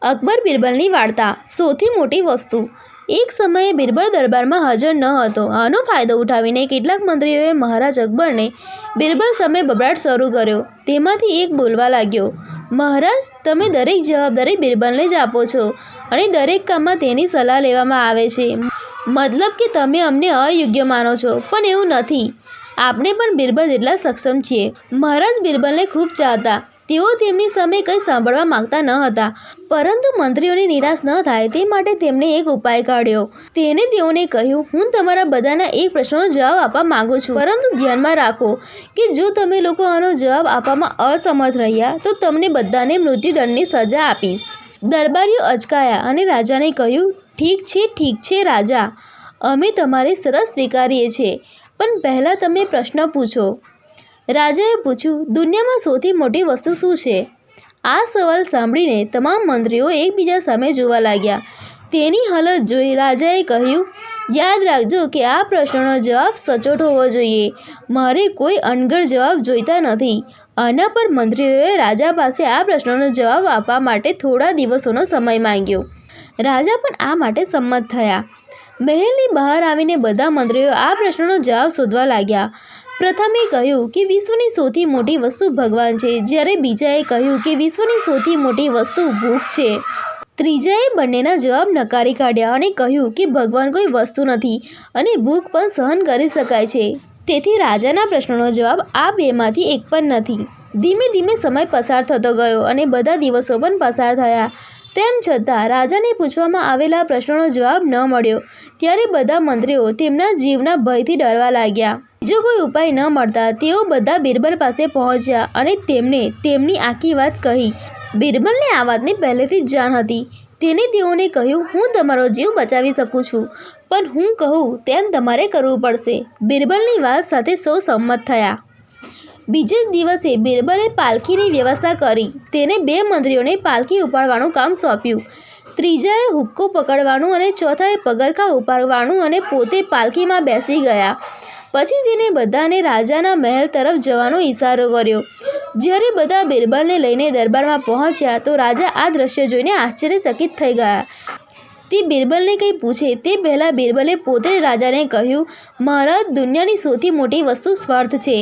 અકબર બિરબલની વાર્તા સૌથી મોટી વસ્તુ। એક સમયે બિરબલ દરબારમાં હાજર ન હતો। આનો ફાયદો ઉઠાવીને કેટલાક મંત્રીઓએ મહારાજ અકબરને બિરબલ સામે બબડાટ શરૂ કર્યો। તેમાંથી એક બોલવા લાગ્યો, મહારાજ, તમે દરેક જવાબદારી બિરબલને જ આપો છો અને દરેક કામમાં તેની સલાહ લેવામાં આવે છે। મતલબ કે તમે અમને અયોગ્ય માનો છો, પણ એવું નથી। આપણે પણ બિરબલ જેટલા સક્ષમ છીએ। મહારાજ બિરબલને ખૂબ ચાહતા। તેઓ તેમની સામે કંઈ સાંભળવા માંગતા ન હતા, પરંતુ મંત્રીઓને નિરાશ ન થાય તે માટે તેમણે એક ઉપાય કાઢ્યો। તેને તેઓને કહ્યું, હું તમારા બધાના એક પ્રશ્નનો જવાબ આપવા માંગુ છું, પરંતુ ધ્યાનમાં રાખો કે જો તમે લોકો આનો જવાબ આપવામાં અસમર્થ રહ્યા તો તમને બધાને મૃત્યુદંડની સજા આપીશ। દરબારીઓ અચકાયા અને રાજાને કહ્યું, ઠીક છે રાજા, અમે તમારી શરત સ્વીકારીએ છીએ, પણ પહેલાં તમે પ્રશ્ન પૂછો। રાજાએ પૂછ્યું, દુનિયામાં સૌથી મોટી વસ્તુ શું છે? આ સવાલ સાંભળીને તમામ મંત્રીઓ એકબીજા સામે જોવા લાગ્યા। તેની હાલત જોઈ રાજાએ કહ્યું, યાદ રાખજો કે આ પ્રશ્નનો જવાબ સચોટ હોવો જોઈએ। મારે કોઈ અણઘડ જવાબ જોઈતા નથી। આના પર મંત્રીઓએ રાજા પાસે આ પ્રશ્નનો જવાબ આપવા માટે થોડા દિવસોનો સમય માંગ્યો। રાજા પણ આ માટે સંમત થયા। મહેલની બહાર આવીને બધા મંત્રીઓ આ પ્રશ્નનો જવાબ શોધવા લાગ્યા। પ્રથમે કહ્યું કે વિશ્વની સૌથી મોટી વસ્તુ ભગવાન છે, જ્યારે બીજાએ કહ્યું કે વિશ્વની સૌથી મોટી વસ્તુ ભૂખ છે। ત્રીજાએ બંનેના જવાબ નકારી કાઢ્યા અને કહ્યું કે ભગવાન કોઈ વસ્તુ નથી અને ભૂખ પણ સહન કરી શકાય છે। તેથી રાજાના પ્રશ્નનો જવાબ આ બેમાંથી એક પણ નથી। ધીમે ધીમે સમય પસાર થતો ગયો અને બધા દિવસો પણ પસાર થયા। તેમ છતાં રાજાને પૂછવામાં આવેલા પ્રશ્નનો જવાબ ન મળ્યો। ત્યારે બધા મંત્રીઓ તેમના જીવના ભયથી ડરવા લાગ્યા। બીજો કોઈ ઉપાય ન મળતા તેઓ બધા બિરબલ પાસે પહોંચ્યા અને તેમને તેમની આખી વાત કહી। બિરબલને આ વાતની પહેલેથી જ જાણ હતી। તેને તેઓને કહ્યું, હું તમારો જીવ બચાવી શકું છું, પણ હું કહું તેમ તમારે કરવું પડશે। બિરબલની વાત સાથે સૌ સંમત થયા। બીજે દિવસે બિરબલે પાલખીની વ્યવસ્થા કરી। તેને બે મંત્રીઓને પાલખી ઉપાડવાનું કામ સોંપ્યું। ત્રીજાએ હુક્કો પકડવાનું અને ચોથાએ પગરખાં ઉપાડવાનું અને પોતે પાલખીમાં બેસી ગયા। પછી તેને બધાને રાજાના મહેલ તરફ જવાનો ઇશારો કર્યો। જ્યારે બધા બિરબલને લઈને દરબારમાં પહોંચ્યા તો રાજા આ દ્રશ્ય જોઈને આશ્ચર્યચકિત થઈ ગયા। તે બિરબલને કંઈ પૂછે તે પહેલાં બિરબલે પોતે જ રાજાને કહ્યું, મહારાજ, દુનિયાની સૌથી મોટી વસ્તુ સ્વાર્થ છે।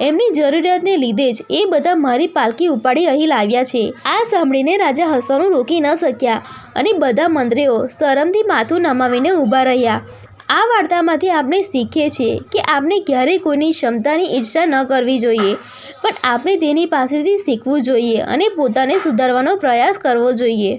એમની જરૂરિયાતને લીધે જ એ બધા મારી પાલખી ઉપાડી અહીં લાવ્યા છે। આ સાંભળીને રાજા હસવાનું રોકી ન શક્યા અને બધા મંત્રીઓ શરમથી માથું નમાવીને ઊભા રહ્યા। આ વાર્તામાંથી આપણે શીખીએ છીએ કે આપણે ક્યારેય કોઈની ક્ષમતાની ઈર્ષા ન કરવી જોઈએ, પણ આપણે તેની પાસેથી શીખવું જોઈએ અને પોતાને સુધારવાનો પ્રયાસ કરવો જોઈએ।